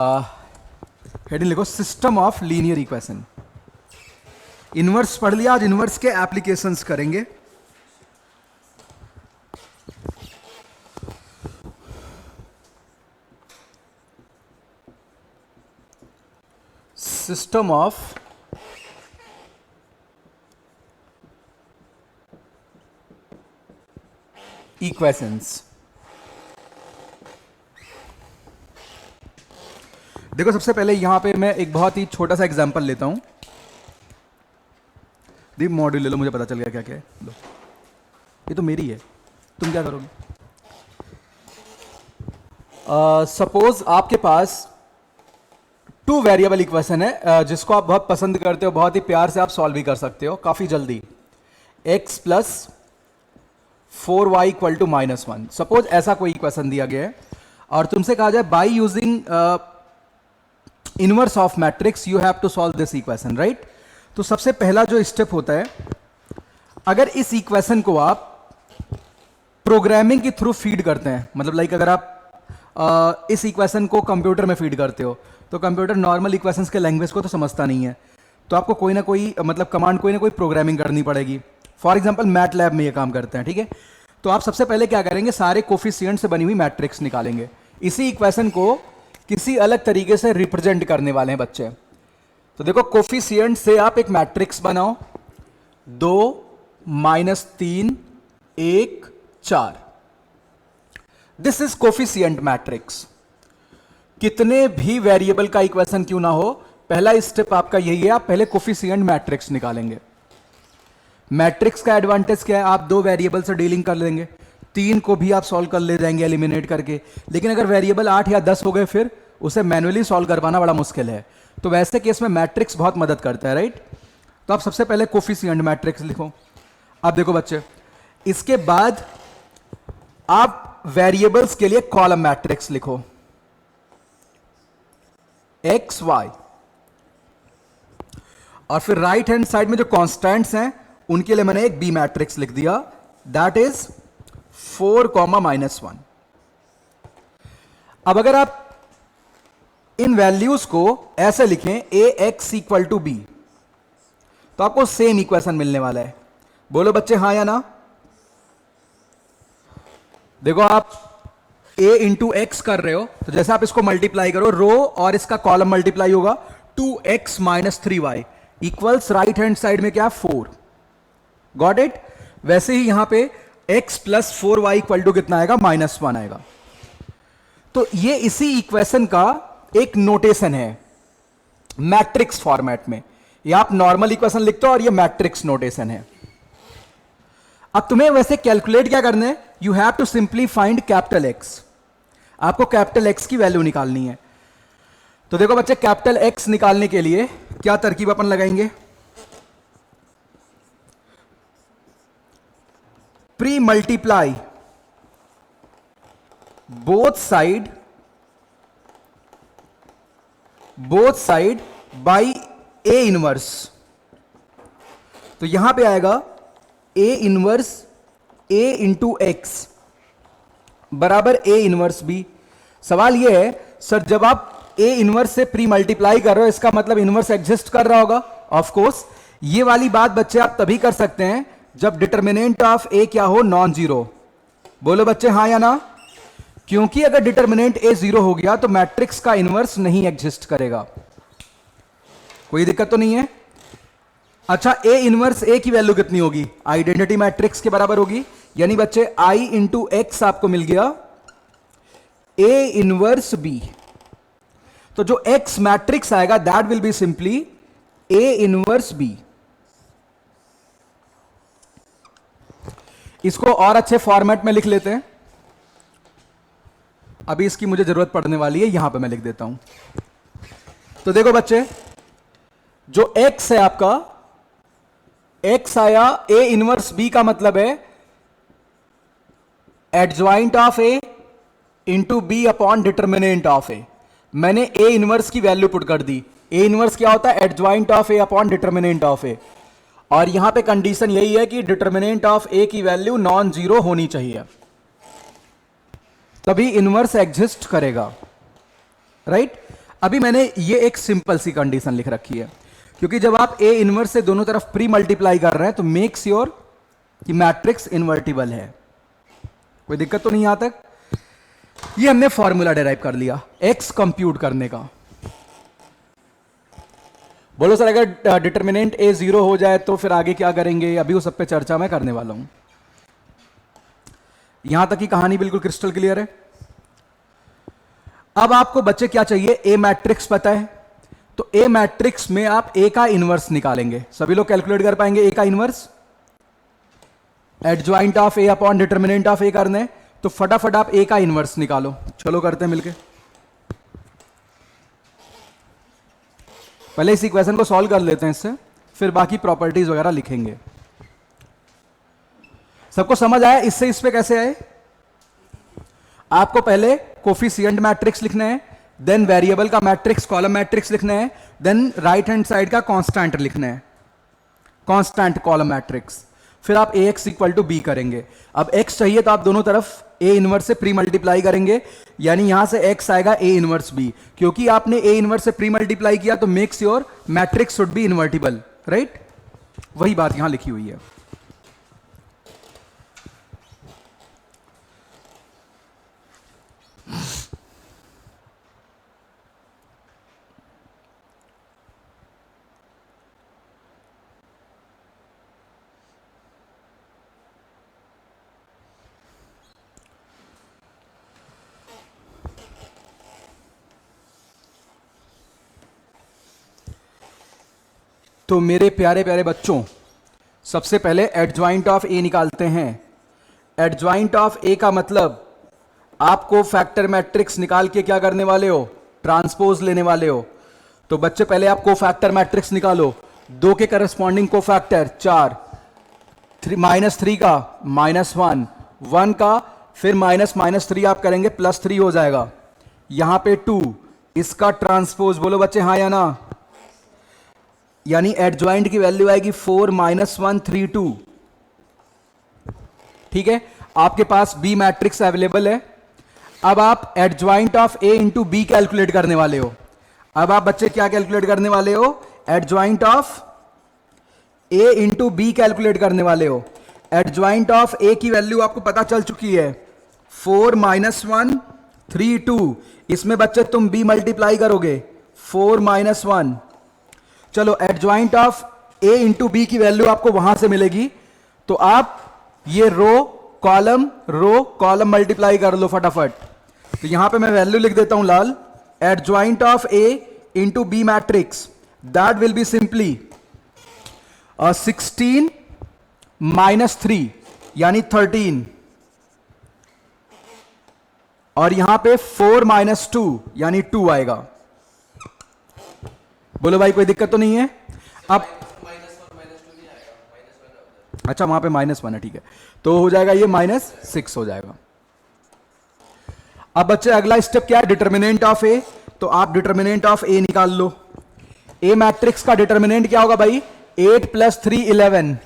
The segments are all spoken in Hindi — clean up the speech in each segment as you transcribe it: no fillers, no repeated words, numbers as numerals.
हेडिंग लिखो system of linear equation. Inverse पढ़ लिया, आज इनवर्स के एप्लीकेशंस करेंगे। System of equations. देखो, सबसे पहले यहां पे मैं एक बहुत ही छोटा सा एग्जांपल लेता हूं। दीप मॉड्यूल ले लो, मुझे पता चल गया क्या क्या है। लो, ये तो मेरी है, तुम क्या करोगे? सपोज आपके पास 2 वेरिएबल इक्वेशन है जिसको आप बहुत पसंद करते हो, बहुत ही प्यार से आप सॉल्व भी कर सकते हो काफी जल्दी। x plus 4y equal to -1। Suppose ऐसा कोई इक्वेशन दिया गया है और तुमसे कहा जाए by using inverse of matrix you have to solve this equation, right? तो सबसे पहला जो स्टेप होता है, अगर इस इक्वेशन को आप प्रोग्रामिंग के थ्रू फीड करते हैं, मतलब लाइक अगर आप इस इक्वेशन को कंप्यूटर में फीड करते हो तो कंप्यूटर नॉर्मल इक्वेशंस के लैंग्वेज को तो समझता नहीं है, तो आपको कोई ना कोई मतलब कमांड, कोई ना कोई प्रोग्रामिंग करनी पड़ेगी। फॉर एग्जांपल मैटलैब में ये काम करते हैं, ठीक है? तो आप सबसे पहले क्या करेंगे, सारे कोफिशिएंट से बनी हुई मैट्रिक्स निकालेंगे। इसी इक्वेशन को किसी अलग तरीके से रिप्रेजेंट करने वाले हैं बच्चे। तो देखो, कोफिशिएंट से आप एक मैट्रिक्स बनाओ, 2 -3 1 4। This is coefficient matrix. कितने भी वेरिएबल का इक्वेशन क्यों ना हो, पहला स्टेप आपका यही है, आप पहले कोफिशिएंट मैट्रिक्स निकालेंगे। मैट्रिक्स का एडवांटेज क्या है, आप 2 वेरिएबल से डीलिंग कर लेंगे, 3 को भी आप सॉल्व कर ले जाएंगे एलिमिनेट करके। लेकिन अगर वेरिएबल 8 या 10 हो गए, फिर उसे मैन्युअली सॉल्व कर पाना बड़ा मुश्किल है। तो वैसे केस में मैट्रिक्स बहुत मदद करता है, राइट? तो आप सबसे पहले कोफिशिएंट मैट्रिक्स लिखो। अब देखो बच्चे, इसके बाद आप वेरिएबल्स के लिए कॉलम मैट्रिक्स लिखो, x y, और फिर राइट हैंड साइड में जो कॉन्स्टेंट्स हैं उनके लिए मैंने एक बी मैट्रिक्स लिख दिया, दैट इज 4, -1। अब अगर आप इन वैल्यूज को ऐसे लिखें ax इक्वल टू बी, तो आपको सेम इक्वेशन मिलने वाला है। बोलो बच्चे हाँ या ना? देखो, आप a इंटू एक्स कर रहे हो, तो जैसे आप इसको मल्टीप्लाई करो, रो और इसका कॉलम मल्टीप्लाई होगा, 2x - 3y equals right hand side में क्या है, 4। Got it? वैसे ही यहां पे x plus 4y equal to कितना आएगा, -1 आएगा। तो ये इसी इक्वेशन का एक नोटेशन है मैट्रिक्स फॉर्मेट में। ये आप नॉर्मल इक्वेशन लिखते हो और ये मैट्रिक्स नोटेशन है। अब तुम्हें वैसे कैलकुलेट क्या करना है, you have to simply find capital X. आपको कैपिटल एक्स की वैल्यू निकालनी है। तो देखो बच्चे, कैपिटल एक्स निकालने के लिए क्या तरकीब अपन लगाएंगे, pre multiply both side by A inverse. तो यहां पे आएगा A inverse A into x बराबर ए इनवर्स बी। सवाल यह है, सर जब आप ए इनवर्स से प्री मल्टीप्लाई कर रहे हो, इसका मतलब इनवर्स एग्जिस्ट कर रहा होगा। ऑफ कोर्स, ये वाली बात बच्चे आप तभी कर सकते हैं जब डिटर्मिनेंट ऑफ ए क्या हो, नॉन जीरो। बोलो बच्चे हाँ या ना? क्योंकि अगर डिटर्मिनेंट ए 0 हो गया तो मैट्रिक्स का इनवर्स नहीं एग्जिस्ट करेगा। कोई दिक्कत तो नहीं है? अच्छा, ए इनवर्स ए की वैल्यू कितनी होगी, आइडेंटिटी मैट्रिक्स के बराबर होगी। यानी बच्चे I इंटू एक्स आपको मिल गया ए इनवर्स बी। तो जो एक्स मैट्रिक्स आएगा that will be simply A inverse B. इसको और अच्छे फॉर्मेट में लिख लेते हैं, अभी इसकी मुझे जरूरत पड़ने वाली है, यहां पे मैं लिख देता हूं। तो देखो बच्चे, जो एक्स है आपका, एक्स आया, ए इनवर्स बी का मतलब है adjoint of A into B upon determinant of A. मैंने ए इनवर्स की वैल्यू पुट कर दी। ए इनवर्स क्या होता है, adjoint of A upon determinant of A. और यहां पे कंडीशन यही है कि डिटर्मिनेंट ऑफ ए की वैल्यू नॉन जीरो होनी चाहिए, तभी इनवर्स एग्जिस्ट करेगा, राइट? अभी मैंने ये एक सिंपल सी कंडीशन लिख रखी है, क्योंकि जब आप ए इनवर्स से दोनों तरफ प्री मल्टीप्लाई कर रहे हैं तो मेक श्योर कि मैट्रिक्स इन्वर्टिबल है। कोई दिक्कत तो नहीं यहां तक? ये हमने फॉर्मूला डेराइव कर लिया एक्स कंप्यूट करने का। बोलो सर अगर डिटर्मिनेंट ए 0 हो जाए तो फिर आगे क्या करेंगे? अभी उस सब पे चर्चा मैं करने वाला हूं। यहां तक की कहानी बिल्कुल क्रिस्टल क्लियर है। अब आपको बच्चे क्या चाहिए? ए मैट्रिक्स पता है, तो ए मैट्रिक्स में आप ए का इनवर्स निकालेंगे। सभी लोग कैलकुलेट कर पाएंगे ए का inverse? Adjoint of A upon determinant of A करने, तो फटाफट आप ए का इनवर्स निकालो। चलो करते हैं मिलके। पहले इस इक्वेशन को सॉल्व कर लेते हैं इससे, फिर बाकी प्रॉपर्टीज वगैरह लिखेंगे। सबको समझ आया इससे इस पे कैसे आए? आपको पहले कोफिशिएंट मैट्रिक्स लिखना है, देन वेरिएबल का मैट्रिक्स कॉलम मैट्रिक्स लिखना है, देन राइट हैंड साइड का कांस्टेंट लिखना है, कांस्टेंट कॉलम मैट्रिक्स। फिर आप ए एक्स इक्वल टू बी करेंगे। अब एक्स चाहिए तो आप दोनों तरफ ए इनवर्स से प्री मल्टीप्लाई करेंगे, यानी यहां से एक्स आएगा ए इनवर्स बी। क्योंकि आपने ए इनवर्स से प्री मल्टीप्लाई किया तो make sure matrix should be invertible, right? वही बात यहां लिखी हुई है। तो मेरे प्यारे प्यारे बच्चों, सबसे पहले एडज्वाइंट ऑफ ए निकालते हैं। एडज्वाइंट ऑफ ए का मतलब आपको फैक्टर मैट्रिक्स निकाल के क्या करने वाले हो? ट्रांसपोज लेने वाले हो। तो बच्चे पहले आप कोफैक्टर मैट्रिक्स निकालो। 2 के करस्पॉन्डिंग कोफैक्टर 4, -3 का -1, 1 का फिर -3 आप करेंगे +3 हो जाएगा। यहां पे 2, इसका ट्रांसपोज बोलो बच्चे हाँ या ना? यानी एडज्वाइंट की वैल्यू आएगी 4 -1 3 2। ठीक है, आपके पास बी मैट्रिक्स अवेलेबल है। अब आप adjoint of A into B calculate करने वाले हो। अब आप बच्चे क्या कैलकुलेट करने वाले हो? Adjoint of A into B calculate करने वाले हो। एडज्वाइंट ऑफ ए की वैल्यू आपको पता चल चुकी है 4 -1 3 2। इसमें बच्चे तुम बी मल्टीप्लाई करोगे 4 -1। चलो adjoint of A into B की वैल्यू आपको वहां से मिलेगी, तो आप ये रो कॉलम मल्टीप्लाई कर लो फटाफट। तो यहां पे मैं वैल्यू लिख देता हूं लाल। Adjoint of A into B matrix that will be simply 16 -3 यानी 13, और यहां पे 4 -2 यानी 2 आएगा। बोलो भाई कोई दिक्कत तो नहीं है? अब अच्छा वहां पे -1 है, ठीक है, तो हो जाएगा ये -6 हो जाएगा। अब बच्चे अगला स्टेप क्या है? डिटर्मिनेंट ऑफ ए। तो आप डिटर्मिनेंट ऑफ ए निकाल लो। ए मैट्रिक्स का डिटर्मिनेंट क्या होगा भाई? 8 + 3 11।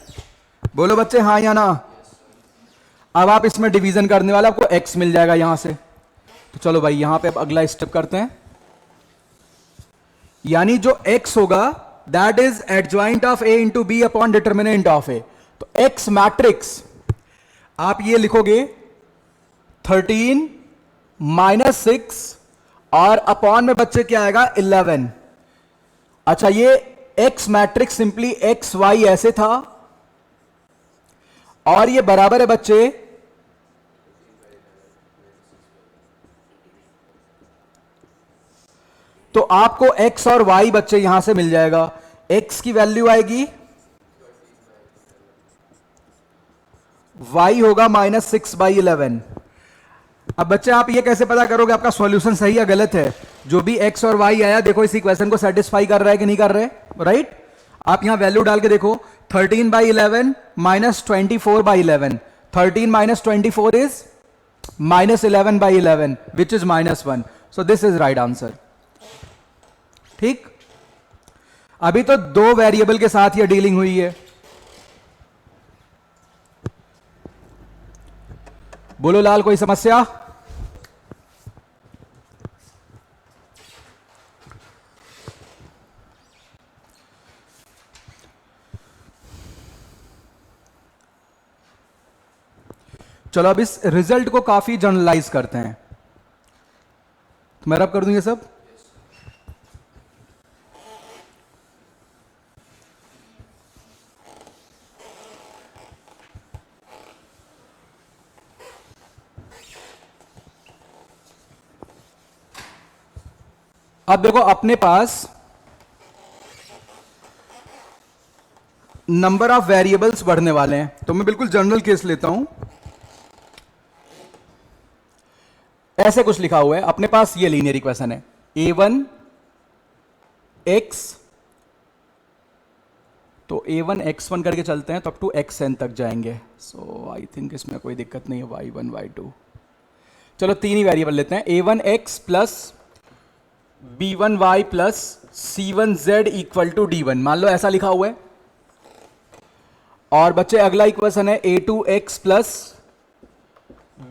बोलो बच्चे हाँ या ना? अब आप इसमें डिवीजन करने वाला, आपको एक्स मिल जाएगा यहां से। तो चलो भाई यहां पे अब अगला स्टेप करते हैं। यानी जो x होगा that is adjoint of a into B upon determinant of a। तो x मैट्रिक्स आप ये लिखोगे 13 -6 और अपॉन में बच्चे क्या आएगा? 11। अच्छा ये x matrix simply x y ऐसे था, और ये बराबर है बच्चे तो आपको x और y बच्चे यहां से मिल जाएगा। x की वैल्यू आएगी, y होगा -6/11। अब बच्चे आप ये कैसे पता करोगे आपका सॉल्यूशन सही या गलत है? जो भी x और y आया देखो इस इक्वेशन को सेटिस्फाई कर रहा है कि नहीं कर रहे, राइट? आप यहां वैल्यू डाल के देखो 13/11 -24/11। 13 - 24 is -11/11 which is -1। So this is right answer. ठीक, अभी तो 2 वेरिएबल के साथ ये डीलिंग हुई है। बोलो लाल कोई समस्या? चलो अब इस रिजल्ट को काफी जनरलाइज करते हैं, तो मैं रब कर दूं ये सब। अब देखो अपने पास नंबर ऑफ वेरिएबल्स बढ़ने वाले हैं, तो मैं बिल्कुल जनरल केस लेता हूं। ऐसे कुछ लिखा हुआ है, अपने पास ये लीनियर इक्वेशन है a1 x, तो a1 x1 करके चलते हैं तो अप टू xn तक जाएंगे। सो आई थिंक इसमें कोई दिक्कत नहीं है, y1 y2। चलो तीन ही वेरिएबल लेते हैं, a1 x plus b1 y plus c1 z equal to d1, मान लो ऐसा लिखा हुआ है। और बच्चे अगला इक्वेशन है a2 x plus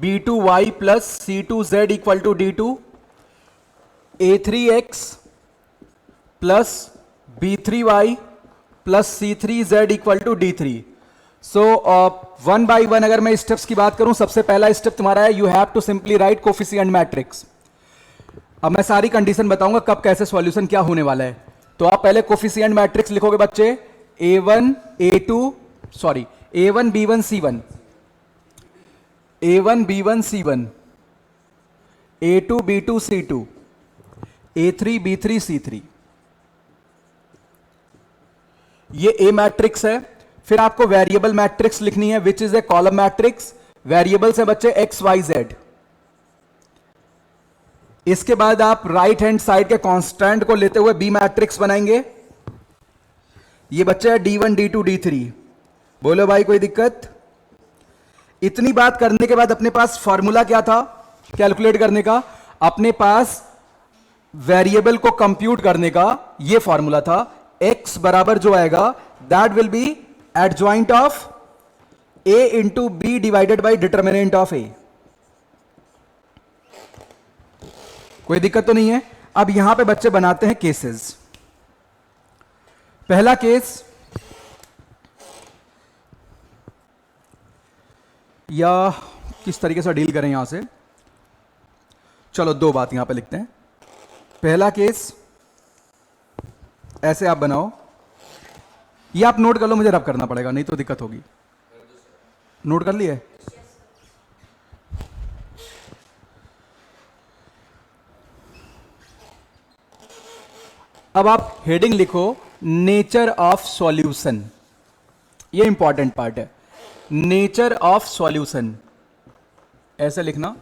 b2 y plus c2 z equal to d2, a3 x plus b3 y plus c3 z equal to d3। So one by one अगर मैं स्टेप्स की बात करूं, सबसे पहला स्टेप तुम्हारा है you have to simply write coefficient matrix. अब मैं सारी कंडीशन बताऊंगा कब कैसे सॉल्यूशन क्या होने वाला है। तो आप पहले कोफिशिएंट मैट्रिक्स लिखोगे बच्चे, a1 b1 c1, a1 b1 c1, a2 b2 c2, a3 b3 c3। ये ए मैट्रिक्स है। फिर आपको वेरिएबल मैट्रिक्स लिखनी है which is a column matrix. Variables है बच्चे एक्स वाई जेड। इसके बाद आप राइट हैंड साइड के कांस्टेंट को लेते हुए बी मैट्रिक्स बनाएंगे। ये बच्चे है d1 d2 d3। बोलो भाई कोई दिक्कत? इतनी बात करने के बाद अपने पास फॉर्मूला क्या था कैलकुलेट करने का? अपने पास वेरिएबल को कंप्यूट करने का ये फॉर्मूला था, x बराबर जो आएगा that will be adjoint of a into B divided by determinant of a। कोई दिक्कत तो नहीं है? अब यहां पे बच्चे बनाते हैं केसेस। पहला केस, या किस तरीके से डील करें यहां से, चलो दो बात यहां पे लिखते हैं। पहला केस ऐसे आप बनाओ, ये आप नोट कर लो, मुझे रब करना पड़ेगा नहीं तो दिक्कत होगी। नोट कर लिए? अब आप हेडिंग लिखो नेचर ऑफ सॉल्यूशन, ये इंपॉर्टेंट पार्ट है। नेचर ऑफ सॉल्यूशन ऐसे लिखना,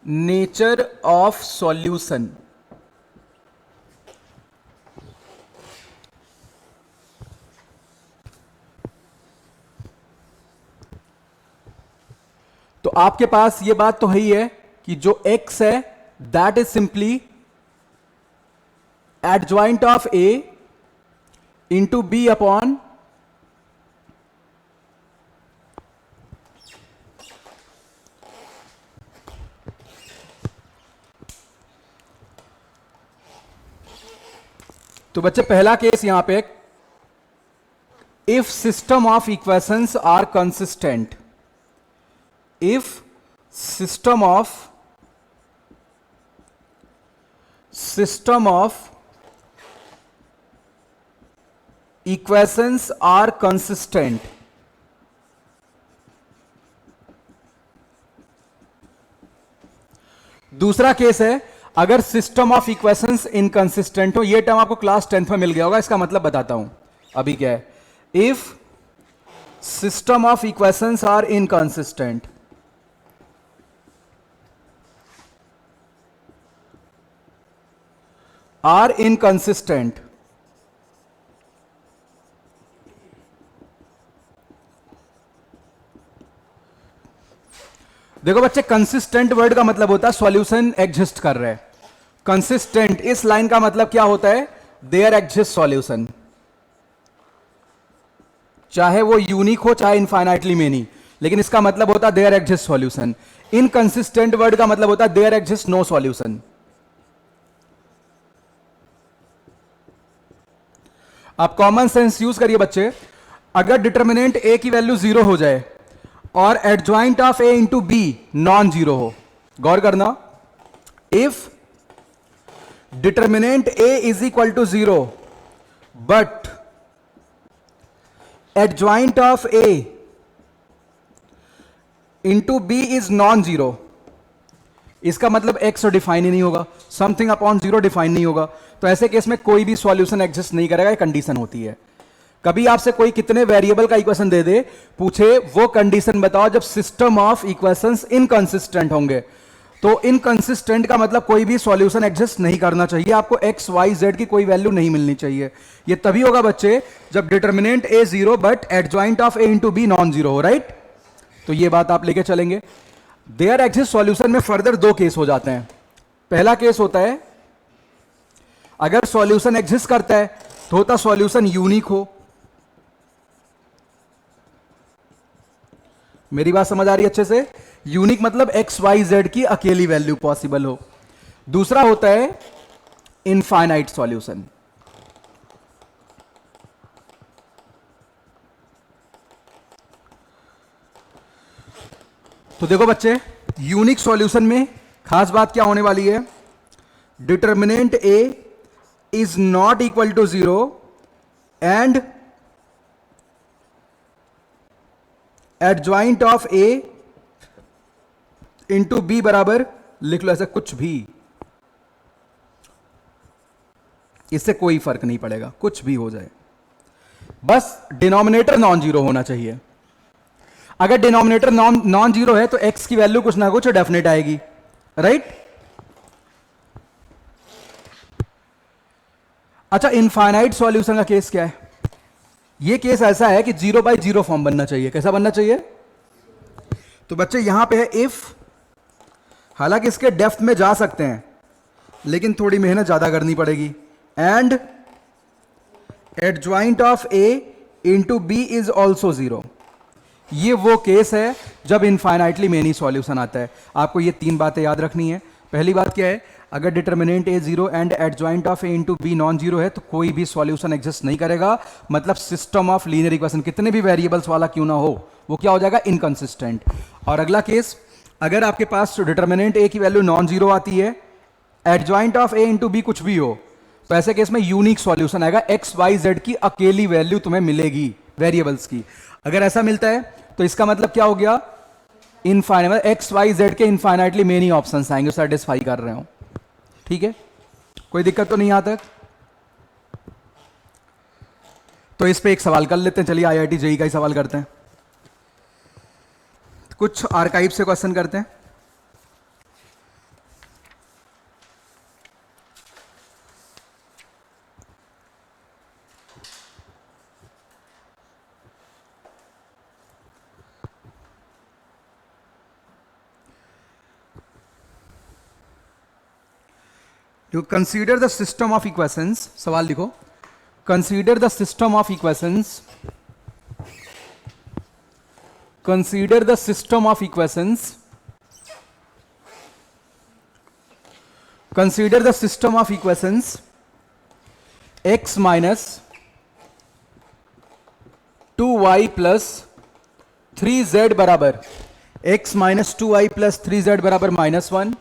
नेचर ऑफ सॉल्यूशन। तो आपके पास ये बात तो है ही है कि जो x है that is simply adjoint of a into b upon तो बच्चे पहला केस यहां पे, if system of equations are consistent, if system of equations are consistent, दूसरा केस है अगर सिस्टम ऑफ इक्वेशंस इनकंसिस्टेंट हो। यह टर्म आपको क्लास 10th में मिल गया होगा, इसका मतलब बताता हूं अभी क्या है। If system of equations are inconsistent, are inconsistent, देखो बच्चे कंसिस्टेंट वर्ड का मतलब होता है सॉल्यूशन एग्जिस्ट कर रहा है। कंसिस्टेंट इस लाइन का मतलब क्या होता है? देयर एग्जिस्ट सॉल्यूशन, चाहे वो यूनिक हो चाहे इनफाइनाइटली मेनी, लेकिन इसका मतलब होता है there exist solution. Inconsistent word का मतलब होता है देयर एग्जिस्ट नो सॉल्यूशन। आप कॉमन सेंस यूज करिए बच्चे। अगर डिटर्मिनेंट a की वैल्यू 0 हो जाए और adjoint of A into B non zero हो, गौर करना, if determinant A is equal to zero but adjoint of A into B is non zero, इसका मतलब एक्स डिफाइन ही नहीं होगा, समथिंग अपॉन जीरो डिफाइन नहीं होगा, तो ऐसे केस में कोई भी सॉल्यूशन एग्जिस्ट नहीं करेगा, ये कंडीशन होती है। कभी आपसे कोई कितने वेरिएबल का इक्वेशन दे दे, पूछे वो कंडीशन बताओ जब सिस्टम ऑफ इक्वेशंस इनकंसिस्टेंट होंगे, तो इनकंसिस्टेंट का मतलब कोई भी सॉल्यूशन एग्जिस्ट नहीं करना चाहिए, आपको एक्स वाई जेड की कोई वैल्यू नहीं मिलनी चाहिए। ये तभी होगा बच्चे जब determinant A zero but adjoint of A into B non zero हो, राइट। तो ये बात आप लेके चलेंगे। देयर एग्जिस्ट सॉल्यूशन में फर्दर दो केस हो जाते हैं। पहला केस होता है अगर सॉल्यूशन एग्जिस्ट करता है तो होता सॉल्यूशन यूनिक हो, मेरी बात समझ आ रही है अच्छे से, यूनिक मतलब एक्स वाई जेड की अकेली वैल्यू पॉसिबल हो। दूसरा होता है इनफाइनाइट सॉल्यूशन। तो देखो बच्चे, यूनिक सॉल्यूशन में खास बात क्या होने वाली है, determinant A is not equal to zero and adjoint of A into B बराबर, लिख लो ऐसा कुछ भी, इससे कोई फर्क नहीं पड़ेगा, कुछ भी हो जाए, बस डिनोमिनेटर नॉन जीरो होना चाहिए। अगर डिनोमिनेटर नॉन जीरो है तो एक्स की वैल्यू कुछ ना कुछ डेफिनेट आएगी, राइट। अच्छा, इनफाइनाइट सॉल्यूशन का केस क्या है? यह केस ऐसा है कि जीरो बाय जीरो फॉर्म बनना चाहिए। कैसा बनना चाहिए? तो बच्चे यहां पे है इफ, हालांकि इसके डेप्थ में जा सकते हैं लेकिन थोड़ी मेहनत ज्यादा करनी पड़ेगी, and adjoint of A into B is also zero. ये वो केस है जब इनफाइनाइटली मेनी सॉल्यूशन आता है। आपको ये तीन बातें याद रखनी है। पहली बात क्या है, अगर determinant A zero and adjoint of A into B non zero है तो कोई भी सॉल्यूशन एग्जिस्ट नहीं करेगा, मतलब सिस्टम ऑफ लीनियर इक्वेशन कितने भी वेरिएबल्स वाला क्यों ना हो वो क्या हो जाएगा, इनकंसिस्टेंट। और अगला केस, अगर आपके पास डिटर्मिनेंट ए की वैल्यू नॉन जीरो आती है, adjoint of A into B कुछ भी हो, तो ऐसे केस में यूनिक सॉल्यूशन आएगा, एक्स वाई जेड की अकेली वैल्यू तुम्हें मिलेगी वेरिएबल्स की। अगर ऐसा मिलता है तो इसका मतलब क्या हो गया, इनफाइनाइट, एक्स वाई जेड के इनफाइनाइटली मेनी ऑप्शंस आएंगे, सेटिस्फाई कर रहे हो, ठीक है। कोई दिक्कत तो नहीं यहां तक? तो इस पे एक सवाल कर लेते हैं, चलिए आईआईटी जेई का ही सवाल करते हैं, कुछ आर्काइव से क्वेश्चन करते हैं। You consider the system of equations, सवाल लिखो, consider the system of equations, consider the system of equations, consider the system of equations x minus 2y plus 3z बराबर, x minus 2y plus 3z बराबर -1,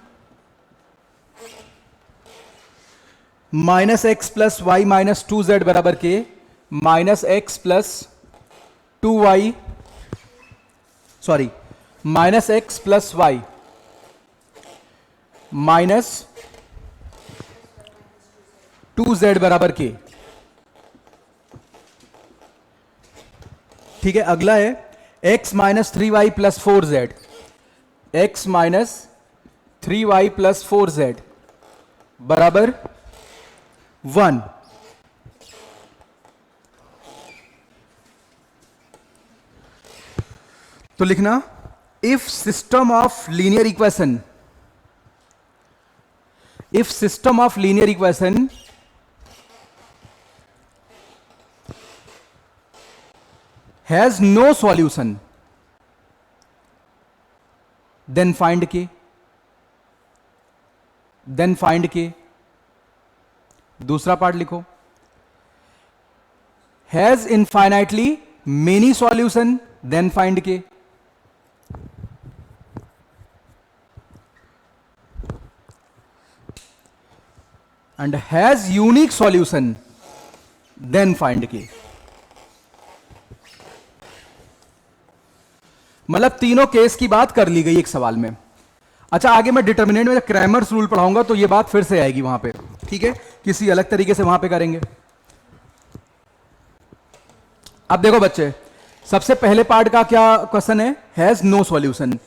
minus x plus y minus 2z बराबर k, minus x plus 2y, sorry minus x plus y minus 2z बराबर के। ठीक है, अगला है x minus 3y plus 4z, x minus 3y plus 4z बराबर 1। तो लिखना, if system of linear equation, if system of linear equation has no solution then find k, then find k. दूसरा पार्ट लिखो, has infinitely many solution then find के। and has unique solution, then find k. मतलब तीनों केस की बात कर ली गई एक सवाल में. अच्छा, आगे मैं डिटर्मिनेंट में क्रैमर्स रूल पढ़ाऊंगा तो ये बात फिर से आएगी वहां पे, ठीक है, किसी अलग तरीके से वहां पे करेंगे. अब देखो बच्चे, सबसे पहले पार्ट का क्या क्वेश्चन है, हैज नो सॉल्यूशन.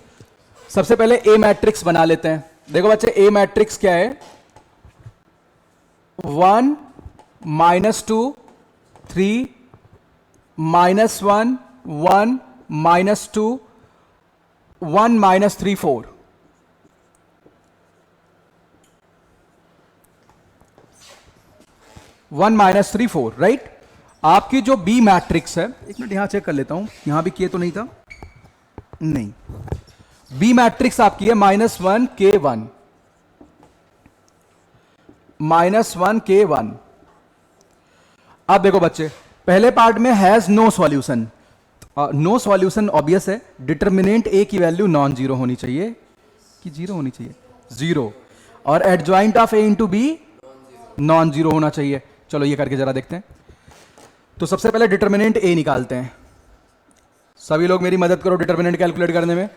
सबसे पहले ए मैट्रिक्स बना लेते हैं. देखो बच्चे, ए मैट्रिक्स क्या है, 1 -2 3 -1 1 -2 1 -3 4. One -3 4, right. आपकी जो बी मैट्रिक्स है, एक मिनट यहां चेक कर लेता हूं, यहां भी किए तो नहीं था, नहीं. बी मैट्रिक्स आपकी है -1 K1 -1 K1. अब देखो बच्चे, पहले पार्ट में has no solution. No solution obvious है, डिटर्मिनेंट ए की वैल्यू नॉन जीरो होनी चाहिए कि जीरो होनी चाहिए, जीरो, और adjoint of A into B non zero होना चाहिए. चलो ये करके जरा देखते हैं. तो सबसे पहले डिटर्मिनेंट ए निकालते हैं. सभी लोग मेरी मदद करो डिटर्मिनेंट कैलकुलेट करने में.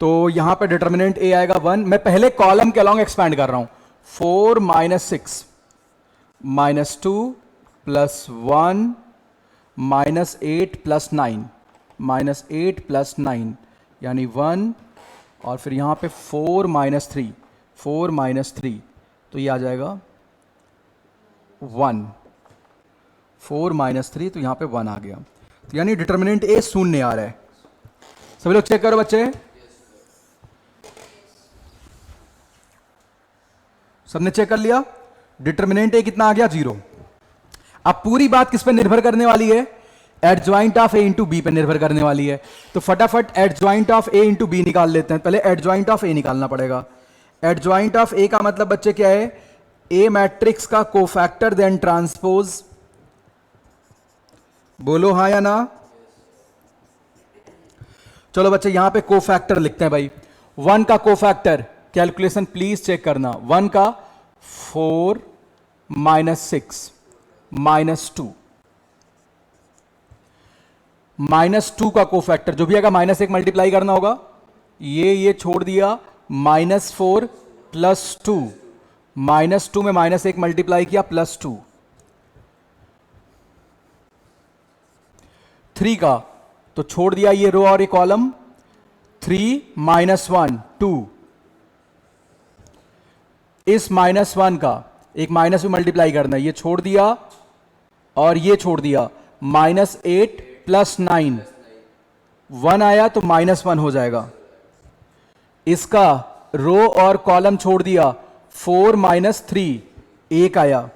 तो यहां पे डिटर्मिनेंट ए आएगा 1. मैं पहले कॉलम के अलॉन्ग एक्सपैंड कर रहा हूं. 4 -6 -2 +1 -8 +9 -8 +9 यानी 1, और फिर यहां पे 4 -3 4 -3, तो ये आ जाएगा 1. 4 -3, तो यहां पे 1 आ गया. तो यानी डिटर्मिनेंट ए शून्य आ रहा है. सभी लोग चेक करो बच्चे, सबने चेक कर लिया. डिटर्मिनेंट ए कितना आ गया, 0. अब पूरी बात किस पे निर्भर करने वाली है, adjoint of A into B पे निर्भर करने वाली है. तो फटाफट adjoint of A into B निकाल लेते हैं. पहले एडजॉइंट ऑफ ए निकालना पड़ेगा. एडजॉइंट ऑफ ए का मतलब बच्चे क्या है, ए मैट्रिक्स का कोफैक्टर देन ट्रांसपोज. बोलो हाँ या ना. चलो बच्चे, यहां पे कोफैक्टर लिखते हैं भाई. 1 का कोफैक्टर, कैलकुलेशन प्लीज चेक करना. 1 का 4 -6 -2, -2 का कोफैक्टर जो भी आएगा -1 मल्टीप्लाई करना होगा. ये छोड़ दिया, -4 +2, -2 में -1 मल्टीप्लाई किया +2. 3 का तो छोड़ दिया ये रो और ये कॉलम. 3 -1 2, इस -1 का एक माइनस में मल्टीप्लाई करना है, ये छोड़ दिया और ये छोड़ दिया. -8 +9 1 आया तो -1 हो जाएगा. इसका रो और कॉलम छोड़ दिया, 4 -3 1 आया.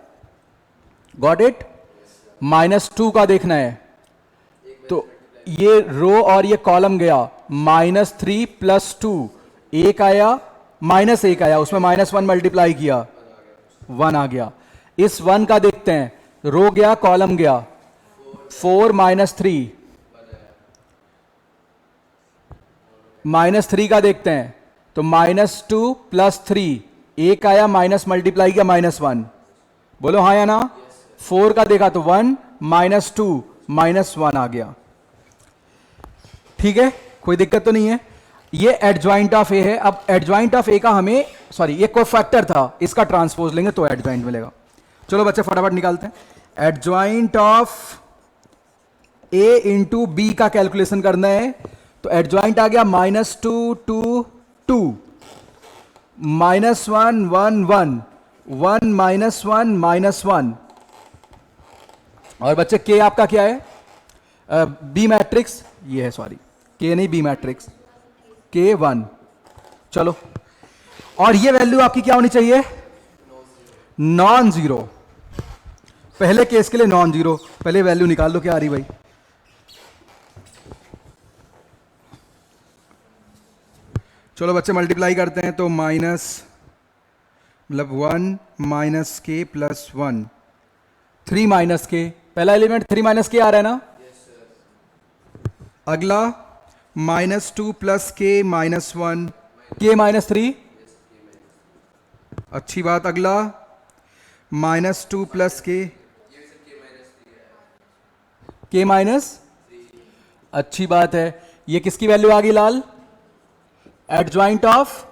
Got it. -2 का देखना है, तो ये रो और ये कॉलम गया, -3 +2 1 आया, -1 आया, उसमें -1 मल्टीप्लाई किया, 1 आ गया. इस 1 का देखते हैं, रो गया कॉलम गया, 4 -3 -3 का देखते हैं, तो -2 +3 1 आया, माइनस मल्टीप्लाई किया -1. बोलो हाँ या ना. 4 का देखा तो 1 -2 -1 आ गया. ठीक है, कोई दिक्कत तो नहीं है. ये एडजॉइंट ऑफ ए है. अब एडजॉइंट ऑफ ए का हमें, सॉरी ये कोफैक्टर था, इसका ट्रांसपोज लेंगे तो एडजॉइंट मिलेगा. चलो बच्चे फटाफट निकालते हैं. Adjoint of A into B का कैलकुलेशन करना है. तो एडजॉइंट आ गया -2 2 2 -1 1 1 1 -1 -1. और बच्चे के आपका क्या है, बी मैट्रिक्स ये है, सॉरी के नहीं, बी मैट्रिक्स K1. चलो, और ये वैल्यू आपकी क्या होनी चाहिए, नॉन जीरो. पहले केस के लिए नॉन जीरो. पहले वैल्यू निकाल लो क्या आ रही भाई. चलो बच्चे मल्टीप्लाई करते हैं, तो माइनस मतलब 1 -k +1 3 -k. पहला एलिमेंट 3 -k आ रहा है ना. अगला -2 +k -1 k -3. अच्छी बात. अगला -2 प्लस के माइनस, अच्छी बात है। ये किसकी वैल्यू आ गई लाल? एडजॉइंट ऑफ,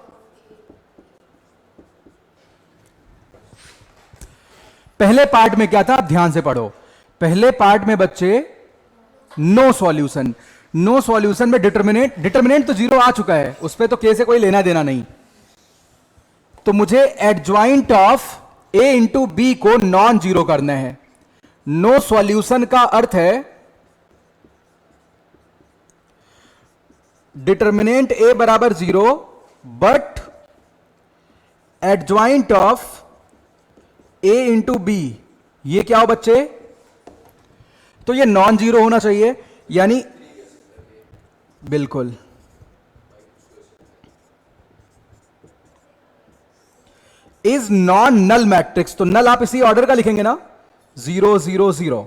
पहले पार्ट में क्या था आप ध्यान से पढ़ो। पहले पार्ट में बच्चे नो सॉल्यूशन, नो सॉल्यूशन में डिटर्मिनेंट तो 0 आ चुका है, उस पर तो के से कोई लेना देना नहीं, तो मुझे adjoint of A into B को नॉन जीरो करना है। नो सॉल्यूशन का अर्थ है डिटर्मिनेंट ए बराबर 0 but adjoint of A into B, ये क्या हो बच्चे? तो ये नॉन जीरो होना चाहिए, यानी बिल्कुल इज नॉन नल मैट्रिक्स। तो नल आप इसी ऑर्डर का लिखेंगे ना, 0 0 0,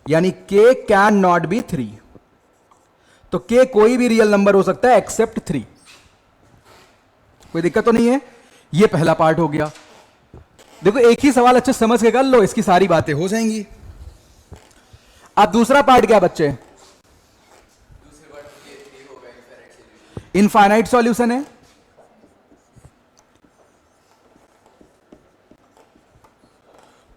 यानी के कैन नॉट बी 3। तो के कोई भी रियल नंबर हो सकता है एक्सेप्ट 3, कोई दिक्कत तो नहीं है। ये पहला पार्ट हो गया। देखो एक ही सवाल अच्छे समझ के कर लो, इसकी सारी बातें हो जाएंगी। अब दूसरा पार्ट क्या बच्चे? इनफाइनाइट सॉल्यूशन है।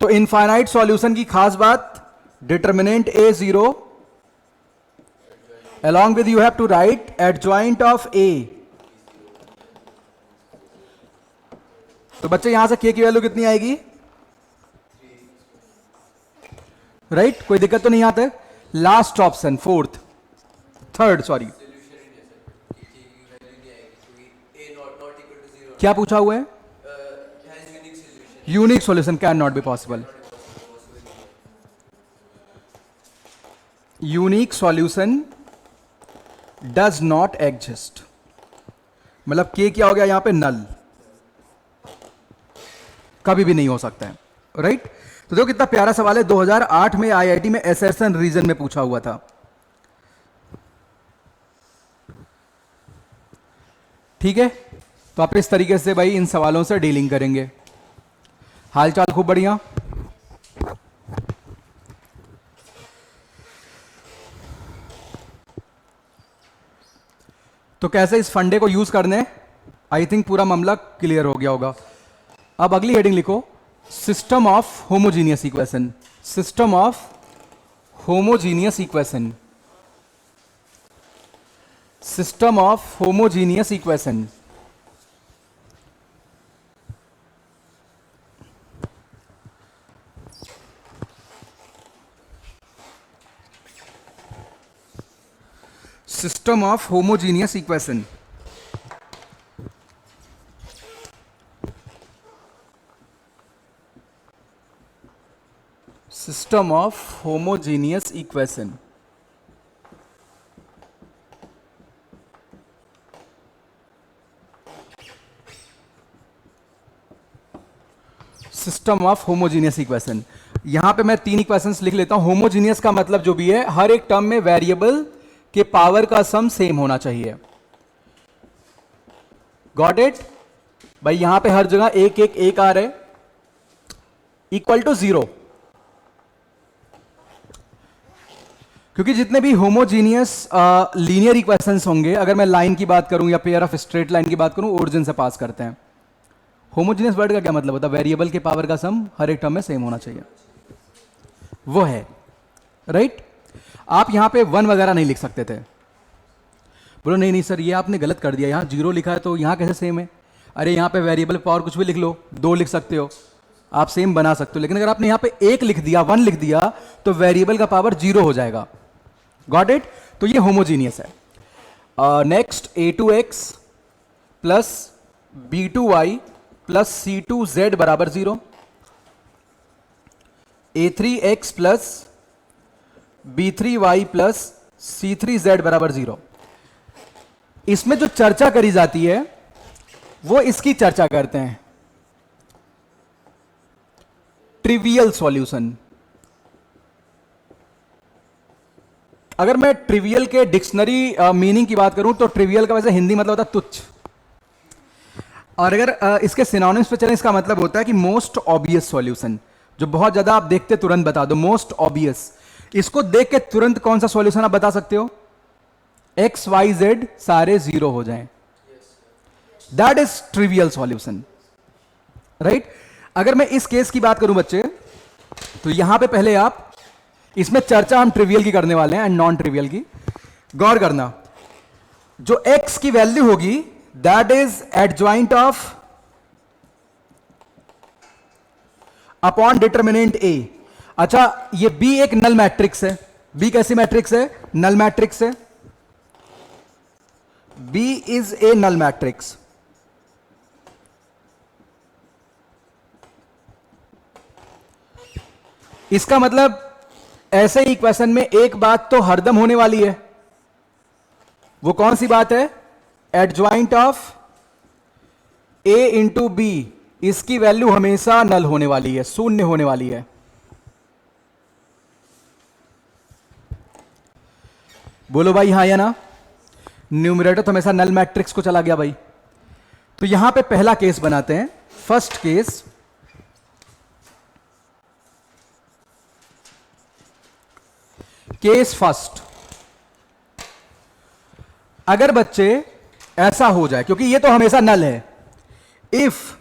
तो इनफाइनाइट सॉल्यूशन की खास बात, determinant A 0, along with you have to write adjoint of a। तो बच्चे यहां से k की वैल्यू कितनी आएगी? राइट कोई दिक्कत तो नहीं यहां तक। लास्ट ऑप्शन, थर्ड सॉरी, क्या पूछा हुआ है? Unique solution can not be possible. Unique solution does not exist, मतलब के क्या हो गया यहां पे? नल, कभी भी नहीं हो सकता है। राइट तो देखो कितना प्यारा सवाल है, 2008 में आईआईटी में एसर्सन रीजन में पूछा हुआ था। ठीक है, तो आप इस तरीके से भाई इन सवालों से डीलिंग करेंगे। हालचाल खूब बढ़िया। तो कैसे इस फंडे को यूज करने, आई थिंक पूरा मामला क्लियर हो गया होगा। अब अगली हेडिंग लिखो, system of homogeneous equation. System of homogeneous equation, system of homogeneous equation. System of homogeneous equation. System of homogeneous equation. System of homogeneous equation, यहां पे मैं 3 इक्वेशंस लिख लेता हूं। होमोजीनियस का मतलब जो भी है, हर एक टर्म में वेरिएबल के पावर का सम सेम होना चाहिए। गॉट इट भाई? यहां पे हर जगह एक एक एक आ रहे, इक्वल टू 0, क्योंकि जितने भी होमोजीनियस लीनियर इक्वेशंस होंगे, अगर मैं लाइन की बात करूं या पेयर ऑफ स्ट्रेट लाइन की बात करूं, ओरिजिन से पास करते हैं। होमोजीनियस वर्ड का क्या मतलब होता है? वेरिएबल के पावर का सम हर एक टर्म में सेम होना चाहिए, वो है। राइट आप यहां पे 1 वगैरह नहीं लिख सकते थे। बोलो नहीं नहीं सर ये आपने गलत कर दिया, यहां 0 लिखा है तो यहां कैसे सेम है? अरे यहां पे वेरिएबल पावर कुछ भी लिख लो, 2 लिख सकते हो, आप सेम बना सकते हो। लेकिन अगर आपने यहां पे 1 लिख दिया, 1 लिख दिया, तो वेरिएबल का पावर 0 हो जाएगा। Got it? तो ये होमोजीनियस है। Next, a2x plus b2y plus c2z बराबर 0, a3x plus b3y plus c3z बराबर 0। इसमें जो चर्चा करी जाती है वो इसकी चर्चा करते हैं, ट्रिवियल सॉल्यूशन। अगर मैं ट्रिवियल के डिक्शनरी मीनिंग की बात करूं तो ट्रिवियल का वैसे हिंदी मतलब होता है तुच्छ। और अगर इसके सिनोनिम्स पे चलें, इसका मतलब होता है कि मोस्ट ऑब्वियस सॉल्यूशन, जो बहुत ज्यादा आप देखते तुरंत बता दो, मोस्ट ऑब्वियस। इसको देख के तुरंत कौन सा सॉल्यूशन आप बता सकते हो? एक्स वाई जेड सारे जीरो हो जाएं, that is trivial solution, right. अगर मैं इस केस की बात करूं बच्चे, तो यहां पे पहले आप, इसमें चर्चा हम ट्रिवियल की करने वाले हैं एंड नॉन ट्रिवियल की। गौर करना, जो x की वैल्यू होगी that is adjoint of upon determinant a। अच्छा, ये b एक नल मैट्रिक्स है। b कैसी मैट्रिक्स है? नल मैट्रिक्स है। b is a null matrix. इसका मतलब ऐसे इक्वेशन में एक बात तो हरदम होने वाली है। वो कौन सी बात है? Adjoint of a into B, इसकी वैल्यू हमेशा नल होने वाली है, शून्य होने वाली है। बोलो भाई हाँ या ना? न्यूमरेटर तो हमेशा नल मैट्रिक्स को चला गया भाई। तो यहां पे पहला केस बनाते हैं, फर्स्ट केस। केस फर्स्ट, अगर बच्चे ऐसा हो जाए, क्योंकि ये तो हमेशा नल है, if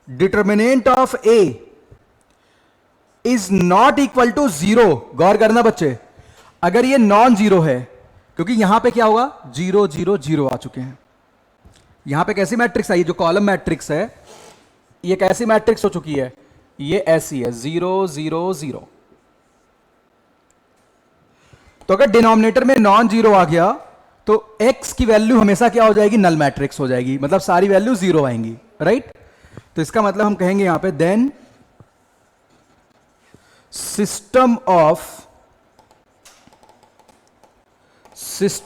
determinant of A is not equal to zero. गौर करना बच्चे, अगर ये नॉन जीरो है, क्योंकि यहां पे क्या होगा, जीरो जीरो जीरो आ चुके हैं। यहां पे कैसी मैट्रिक्स आई? जो कॉलम मैट्रिक्स है, ये कैसी मैट्रिक्स हो चुकी है? ये ऐसी है, जीरो जीरो जीरो। तो अगर डिनोमिनेटर में नॉन जीरो आ गया, तो x की वैल्यू हमेशा क्या हो जाएगी? नल मैट्रिक्स हो जाएगी, मतलब सारी वैल्यू जीरो आएंगी, राइट। तो इसका मतलब हम कहेंगे यहां पे then system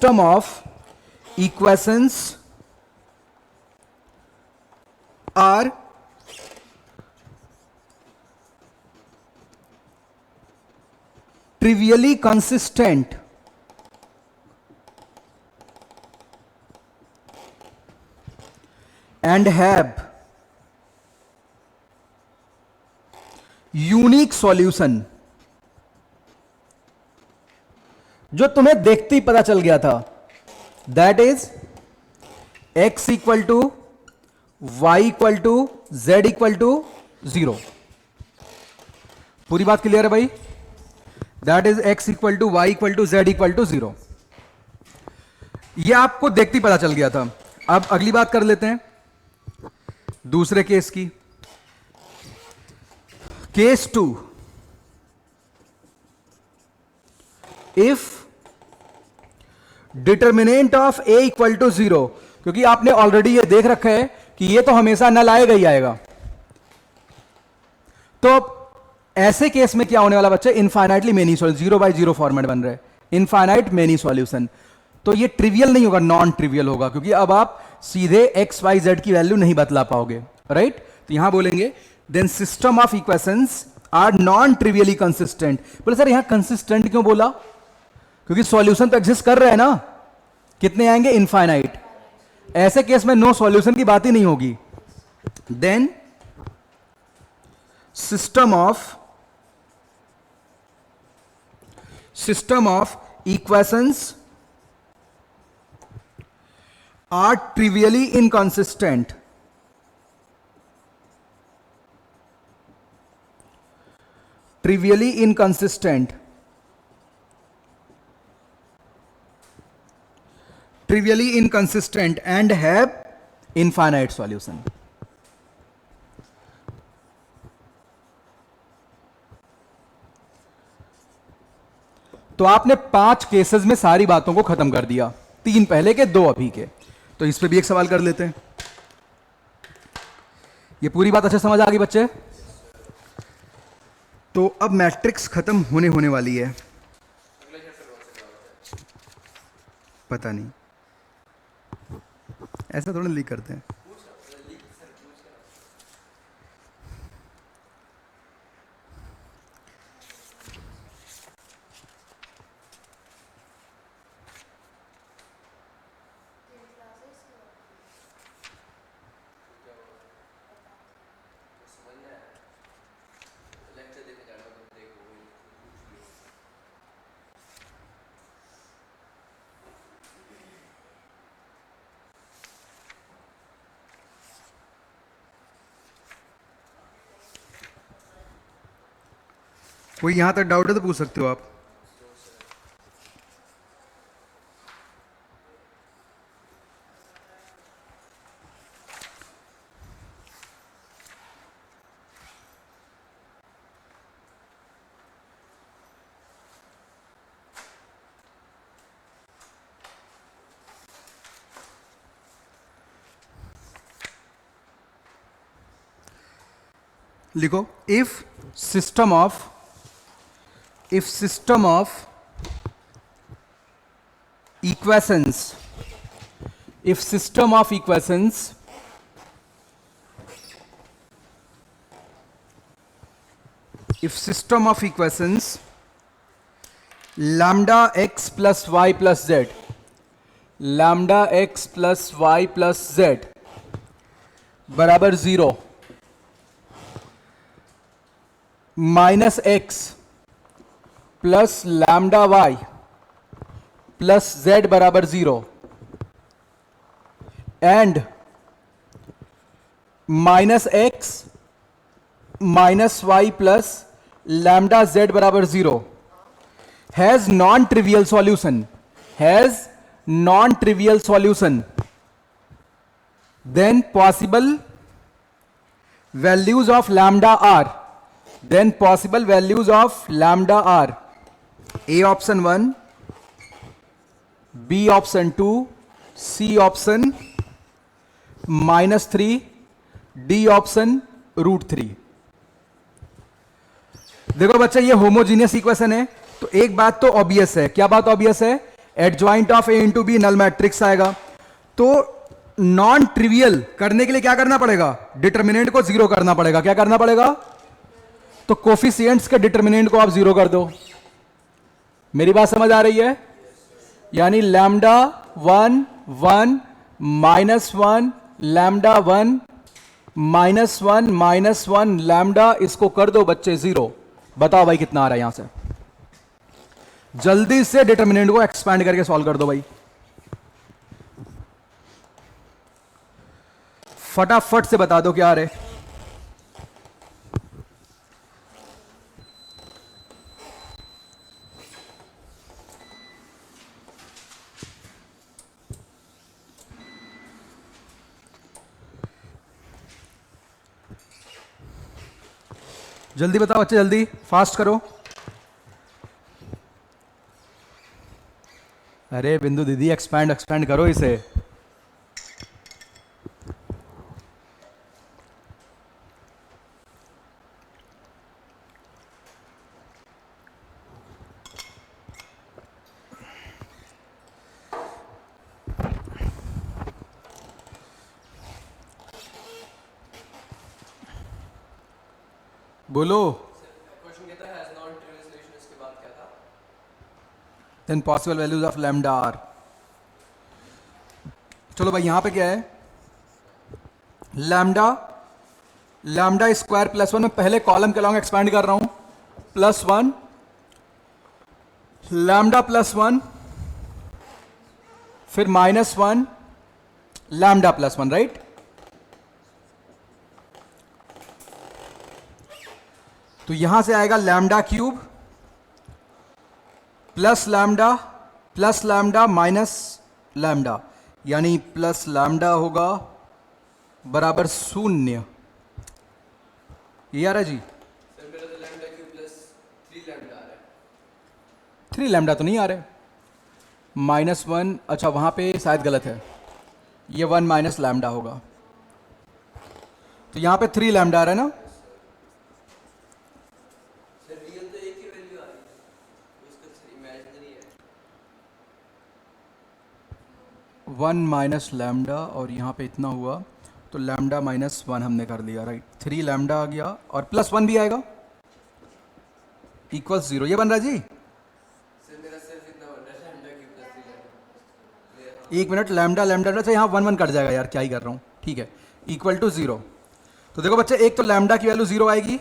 of equations are trivially consistent and have unique solution। जो तुम्हें देखते ही पता चल गया था, that is x equal to y equal to z equal to zero. पूरी बात क्लियर है भाई? That is x equal to y equal to z equal to zero. यह आपको देखते ही पता चल गया था। अब अगली बात कर लेते हैं दूसरे केस की। Case two, if determinant of a equal to zero, क्योंकि आपने ऑलरेडी ये देख रखा है कि ये तो हमेशा नल आएगा ही आएगा। तो ऐसे केस में क्या होने वाला बच्चे? Infinitely many solution, zero by zero format बन रहे हैं, इनफाइनाइट मेनी सॉल्यूशन। तो ये ट्रिवियल नहीं होगा, नॉन ट्रिवियल होगा, क्योंकि अब आप सीधे एक्स वाई जेड की वैल्यू नहीं बतला पाओगे, राइट। तो यहां बोलेंगे then system of equations are non trivially consistent. बोले सर यहां कंसिस्टेंट क्यों बोला? क्योंकि सॉल्यूशन तो एग्जिस्ट कर रहे हैं ना। कितने आएंगे? इनफाइनाइट। ऐसे केस में नो सॉल्यूशन की बात ही नहीं होगी। Then system of equations are trivially inconsistent. Trivially inconsistent, trivially inconsistent and have infinite solution। तो आपने 5 केसेस में सारी बातों को खत्म कर दिया, 3 पहले के 2 अभी के। तो इस पे भी एक सवाल कर लेते हैं। ये पूरी बात अच्छे समझ आ गई बच्चे? तो अब मैट्रिक्स खत्म होने वाली है। पता नहीं, ऐसा थोड़ा लीक करते हैं। कोई यहां तक डाउट है तो पूछ सकते हो आप। लिखो, if system of equations, if system of equations lambda x plus y plus z, lambda x plus y plus z बराबर 0, minus x plus lambda y plus z बराबर 0 and minus x minus y plus lambda z बराबर 0 has non trivial solution, then possible values of lambda are, A option 1, B option 2, C option -3, D option √3। देखो बच्चा, ये होमोजीनियस इक्वेशन है, तो एक बात तो ऑब्वियस है। क्या बात ऑब्वियस है? Adjoint of A into B null matrix आएगा। तो नॉन ट्रिवियल करने के लिए क्या करना पड़ेगा? डिटर्मिनेंट को 0 करना पड़ेगा। क्या करना पड़ेगा? तो कोफिशिएंट्स के डिटर्मिनेंट को आप 0 कर दो। मेरी बात समझ आ रही है? यानी लैम्डा 1 1 -1 लैम्डा 1 -1 -1 लैम्डा, इसको कर दो बच्चे 0। बताओ भाई कितना आ रहा है यहां से? जल्दी से डिटर्मिनेंट को एक्सपैंड करके सॉल्व कर दो भाई, फटाफट से बता दो क्या आ रहा है। जल्दी बताओ बच्चे, जल्दी फास्ट करो। अरे बिंदु दीदी, एक्सपैंड करो इसे। बोलो। Then possible values of lambda are. चलो भाई, यहां पे क्या है? लैम्डा स्क्वायर +1 में पहले कॉलम के लॉन्ग एक्सपैंड कर रहा हूं, +1 लैम्डा +1 फिर -1 लैम्डा +1, राइट? तो यहां से आएगा lambda cube plus lambda minus lambda, यानी प्लस लैम्डा होगा बराबर 0। ये आ रहा है जी? सर मेरा तो लैम्डा क्यूब प्लस 3 लैम्डा आ रहा है। 3 लैम्डा तो नहीं आ रहा है, -1। अच्छा, वहां पे शायद गलत है, ये 1 माइनस लैम्डा होगा। तो यहां पे 3 लैम्डा आ रहा है ना? 1 माइनस लैम्डा और यहाँ पे इतना हुआ, तो लैम्डा -1 हमने कर लिया, राइट? 3 लैम्डा आ गया और +1 भी आएगा, इक्वल्स 0। ये बन रहा है जी? सर मेरा सिर्फ इतना बन रहा है, लैम्डा क्यूब प्लस 3 लैम्डा। एक मिनट, लैम्डा से यहाँ 1 1 कट जाएगा यार, क्या ही कर रहा हूँ। ठीक है, इक्वल टू 0। तो देखो बच्चे, एक तो लैम्डा की वैल्यू 0 आएगी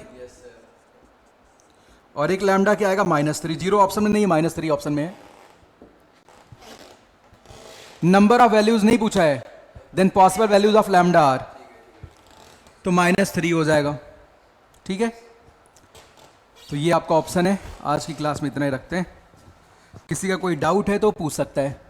और एक लैम्डा क्या आएगा? -3। 0 ऑप्शन में नहीं है, -3 ऑप्शन में है। नंबर ऑफ वैल्यूज नहीं पूछा है, then possible values of lambda are, तो -3 हो जाएगा। ठीक है, तो ये आपका ऑप्शन है। आज की क्लास में इतना ही रखते हैं। किसी का कोई डाउट है तो पूछ सकता है।